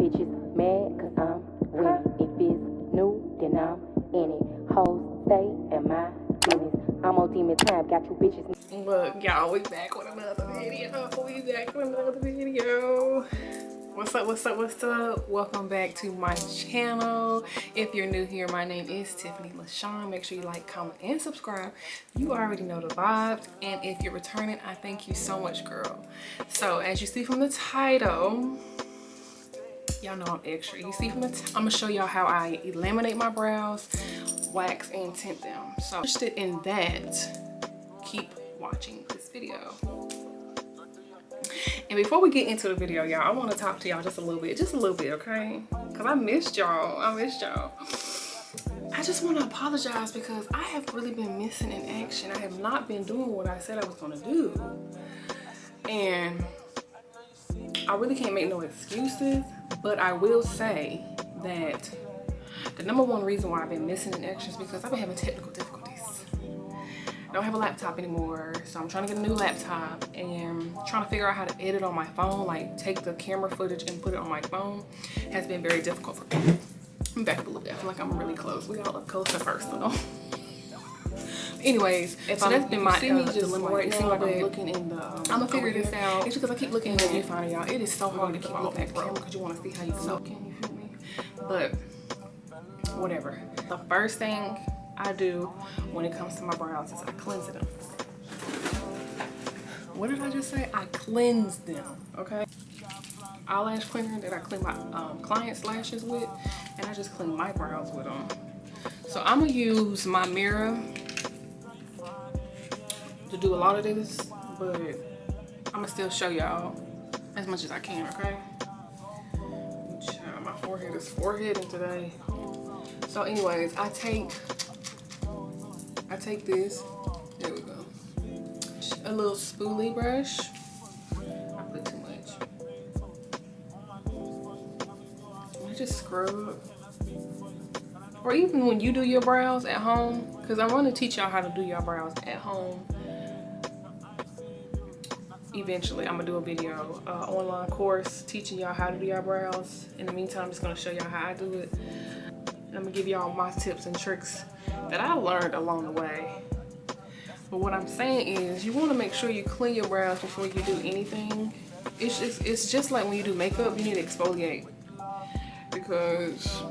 bitches mad cause I'm winning. If it's new, then I'm in it. Hoes stay in my business. I'm on demon time, got you bitches. Look, y'all, we back with another video. What's up, what's up, what's up? Welcome back to my channel. If you're new here, my name is Tiffany LaShawn. Make sure you like, comment, and subscribe. You already know the vibes. And if you're returning, I thank you so much, girl. So as you see from the title, y'all know I'm extra. You see from the I'm gonna show y'all how I laminate my brows, wax, and tint them. So if you're interested in that, keep watching this video. And before we get into the video, y'all, I want to talk to y'all just a little bit, okay? Because I missed y'all. I just want to apologize because I have really been missing in action. I have not been doing what I said I was going to do. And I really can't make no excuses, but I will say that the #1 reason why I've been missing in action is because I've been having technical difficulties. I don't have a laptop anymore, so I'm trying to get a new laptop and trying to figure out how to edit on my phone, like take the camera footage and put it on my phone has been very difficult for me. I'm back up a little bit. I feel like I'm really close. We got up close and personal. Anyways, so that's been my dilemma right now. I'm looking in the. I'm gonna figure this out. It's because I keep looking at the viewfinder, y'all. It is so hard to keep looking at the camera because you want to see how you're looking. You feel me? But whatever. The first thing I do when it comes to my brows is I cleanse them. What did I just say? I cleanse them, okay? Eyelash cleaner that I clean my clients' lashes with, and I just clean my brows with them. So I'm gonna use my mirror to do a lot of this, but I'm gonna still show y'all as much as I can, okay? My forehead is foreheading today. So anyways, I take this, there we go, a little spoolie brush. I put too much. I just scrub. Or even when you do your brows at home, because I want to teach y'all how to do your brows at home. Eventually, I'm gonna do a video, online course teaching y'all how to do your brows. In the meantime, I'm just gonna show y'all how I do it. I'm gonna give y'all my tips and tricks that I learned along the way. But what I'm saying is, you want to make sure you clean your brows before you do anything. It's just like when you do makeup, you need to exfoliate because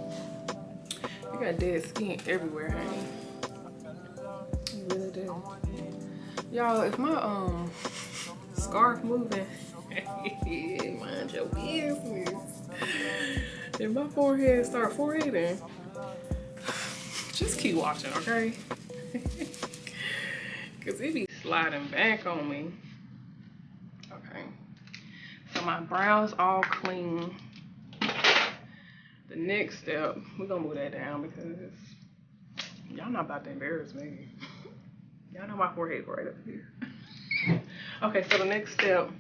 you got dead skin everywhere, honey. You really do. Y'all, if my scarf moving, mind your business. If my forehead start foreheading, just keep watching, okay? Because it be sliding back on me. Okay. So my brows all clean. The next step, we're going to move that down because y'all not about to embarrass me. Y'all know my forehead's right up here. Okay, so the next step.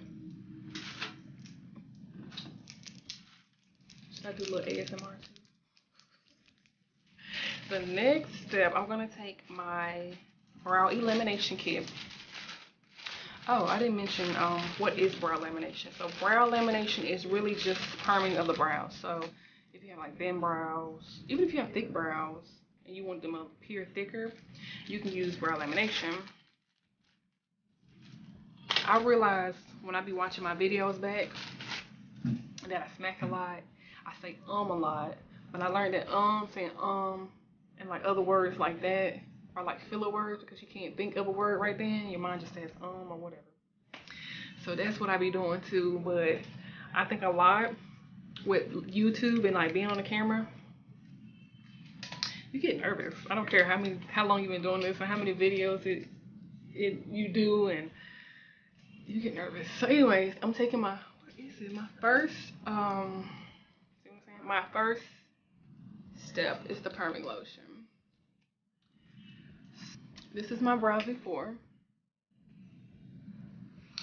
Should I do a little ASMR too? The next step, I'm gonna take my brow elimination kit. Oh, I didn't mention what is brow lamination. So brow lamination is really just perming of the brows. So if you have like thin brows, even if you have thick brows and you want them to appear thicker, you can use brow lamination. I realized when I be watching my videos back that I smack a lot. I say a lot. But I learned that saying and like other words like that are like filler words because you can't think of a word right then. Your mind just says or whatever. So that's what I be doing too. But I think a lot with YouTube and like being on the camera, you get nervous. I don't care how long you've been doing this or how many videos you do, and you get nervous. So anyways, I'm taking my my first step is the perming lotion. This is my brows before.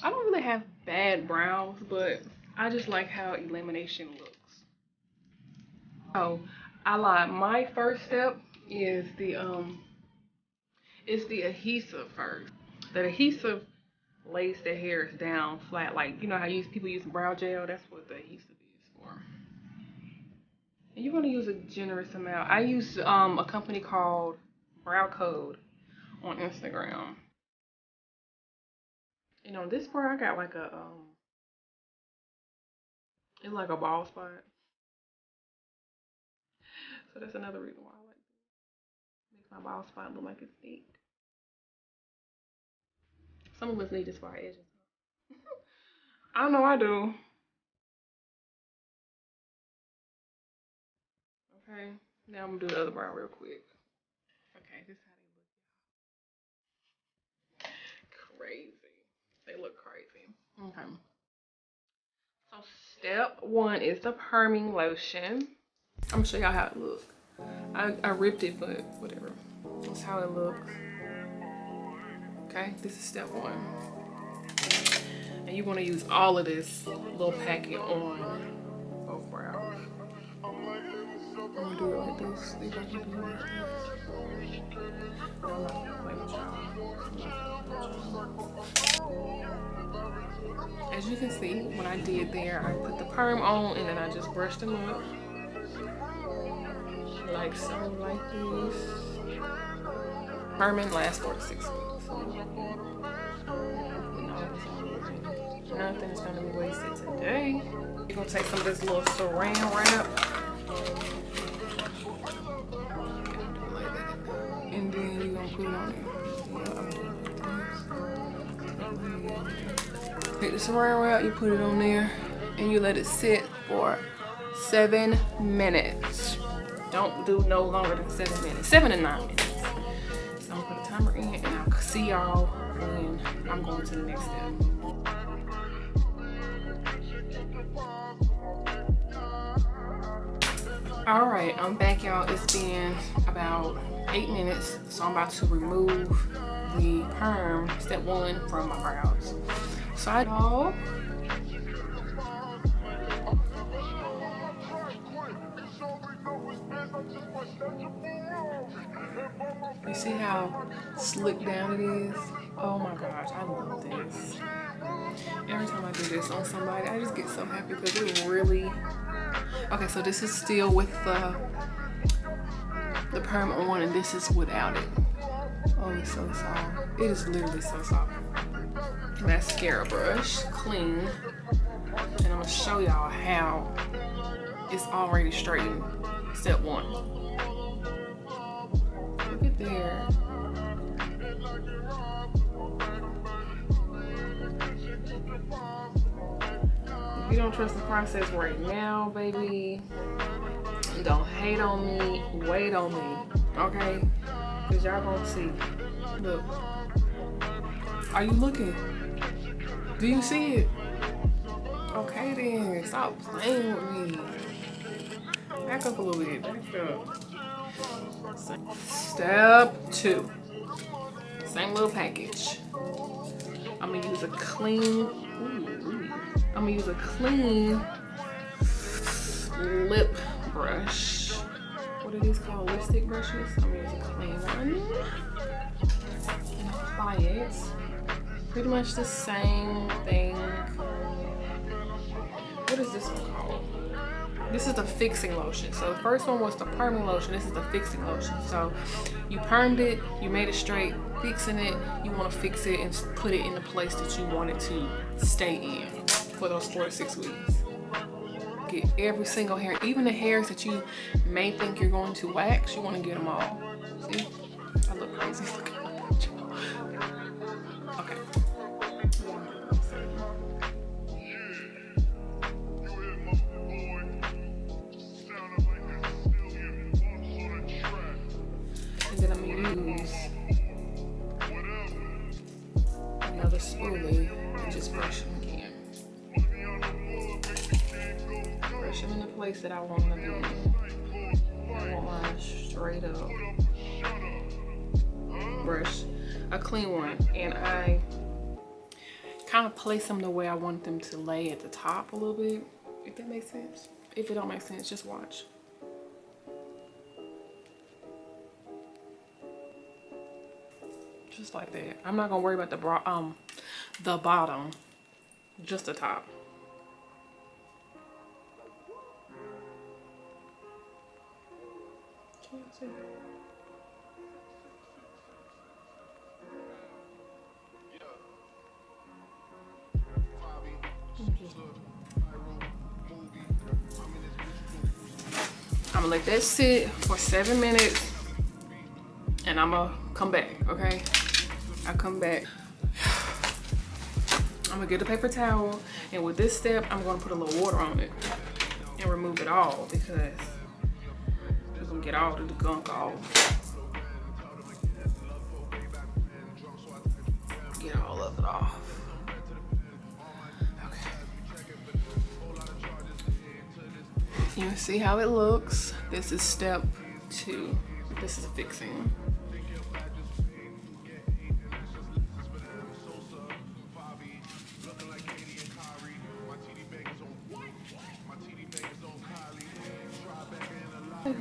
I don't really have bad brows, but I just like how elimination looks. Oh, I lied. My first step is the adhesive first. The adhesive lays the hairs down flat, like you know how people use brow gel. That's what the adhesive is for. You're gonna use a generous amount. I use a company called Brow Code on Instagram. And on this part, I got like a it's like a bald spot. So that's another reason why I like it. Makes my bald spot look like it's thick. Some of us need this for our edges. I know I do. Okay, now I'm gonna do the other brow real quick. Okay, this is how they look. Crazy. They look crazy. Okay. So step one is the perming lotion. I'm gonna show y'all how it looks. I ripped it, but whatever. That's how it looks. Okay, this is step one. And you want to use all of this little packet on both brows. I'm gonna do it like this. See if I can do it like this. No, I'm not gonna play with y'all. As you can see, when I did there, I put the perm on and then I just brushed them up. Like so, like this. Perming lasts 4 to 6 weeks. Nothing's gonna be wasted today. You're gonna take some of this little saran wrap. And then you're gonna put it on there. Take the saran wrap, you put it on there, and you let it sit for 7 minutes. Don't do no longer than 7 minutes. 7 to 9 minutes. So I'm gonna put a timer in and I'll see y'all when I'm going to the next step. All right, I'm back, y'all. It's been about 8 minutes, so I'm about to remove the perm, step one, from my brows. So I all you see how slick down it is? Oh my gosh, I love this. Every time I do this on somebody, I just get so happy because it really. Okay, so this is still with the perm on, and this is without it. Oh, it's so soft. It is literally so soft. Mascara brush, clean, and I'm gonna show y'all how it's already straightened. Step one. Look at there. If you don't trust the process right now, baby, don't hate on me, wait on me, okay? Because y'all gonna see. Look. Are you looking? Do you see it? Okay then, stop playing with me. Back up a little bit, back up. Step two. Same little package. I'm gonna use a clean, I'm gonna use a clean lip brush. What are these called? Lipstick brushes? I'm gonna use a clean one. And apply it. Pretty much the same thing. What is this one called? This is the fixing lotion. So the first one was the perming lotion. This is the fixing lotion. So you permed it, you made it straight, fixing it, you want to fix it and put it in the place that you want it to stay in for those 4 to 6 weeks. Get every single hair, even the hairs that you may think you're going to wax, you want to get them all. See? I look crazy. Look at my picture. Okay. And then I'm gonna use another spoolie and just brush them again. Brush them in the place that I want them to be in. I want mine straight up. Brush, a clean one, and I kind of place them the way I want them to lay at the top a little bit, if that makes sense. If it don't make sense, just watch. Just like that. I'm not gonna worry about the bottom, just the top. I'm gonna let that sit for 7 minutes and I'm gonna come back, okay? I come back. I'm gonna get a paper towel, and with this step, I'm gonna put a little water on it and remove it all because we're gonna get all of the gunk off. Get all of it off. Okay. You can see how it looks. This is step 2. This is fixing.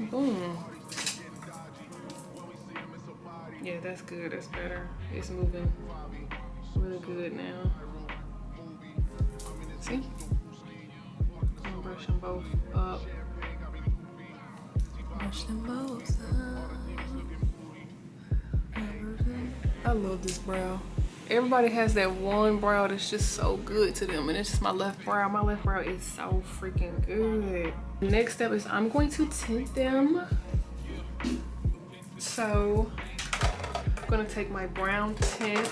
Boom. Yeah, that's good. That's better. It's moving really good now. See? I'm gonna brush them both up. Brush them both up. I love this brow. Everybody has that one brow that's just so good to them, and it's just my left brow. My left brow is so freaking good. Next step is I'm going to tint them. So I'm gonna take my brown tint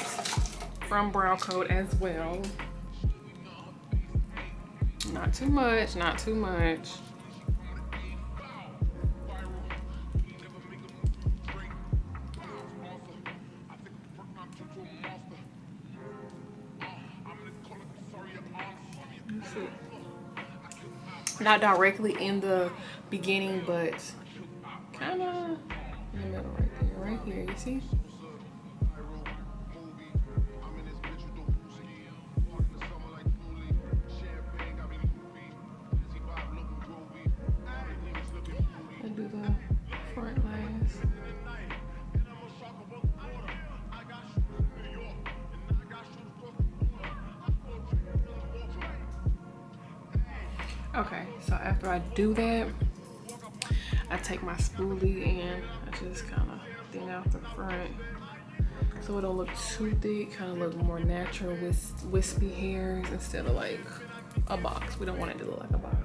from Brow Coat as well. Not too much, not too much. Not directly in the beginning, but kind of in the middle right here, you see? I'll do the front last. Okay, so after I do that, I take my spoolie and I just kind of thin out the front so it don't look too thick, kind of look more natural with wispy hairs instead of like a box. We don't want it to look like a box.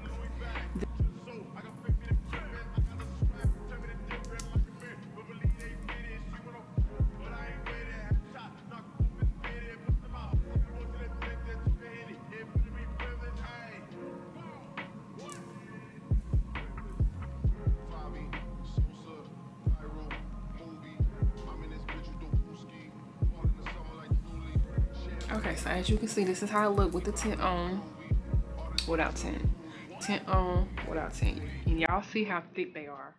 Okay, so as you can see, this is how I look with the tint on, without tint. Tint on, without tint. And y'all see how thick they are.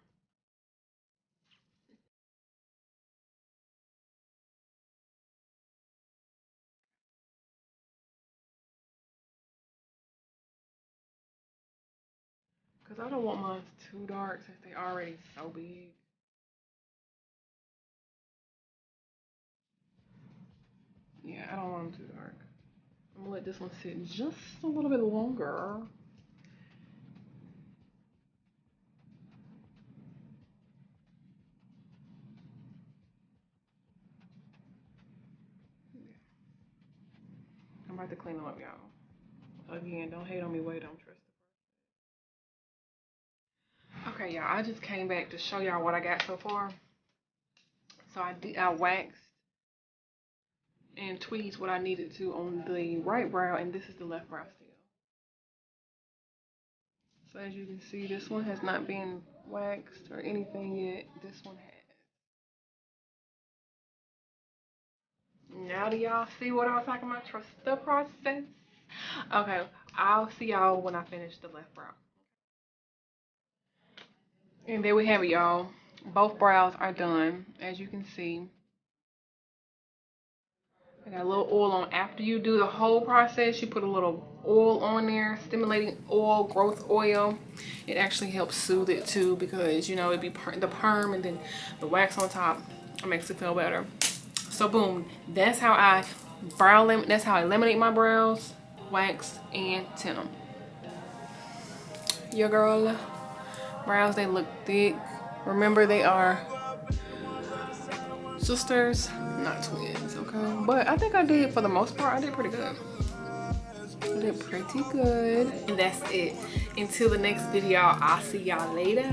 Because I don't want mine too dark since they already so big. Yeah, I don't want them too dark. I'm gonna let this one sit just a little bit longer. I'm about to clean them up, y'all. Again, don't hate on me, wait, don't trust the process. Okay, y'all, I just came back to show y'all what I got so far. So I waxed and tweezed what I needed to on the right brow, and this is the left brow still. So as you can see, this one has not been waxed or anything yet. This one has. Now do y'all see what I was talking about? Trust the process. Okay, I'll see y'all when I finish the left brow. And there we have it, y'all. Both brows are done, as you can see. I got a little oil on. After you do the whole process, you put a little oil on there, stimulating oil, growth oil. It actually helps soothe it too, because you know it'd be the perm and then the wax on top. It makes it feel better. So boom, that's how I that's how I laminate my brows, wax and tint them. Your girl brows, they look thick. Remember, they are sisters, not twins, okay? But I think I did, for the most part, I did pretty good. I did pretty good. And that's it. Until the next video, I'll see y'all later.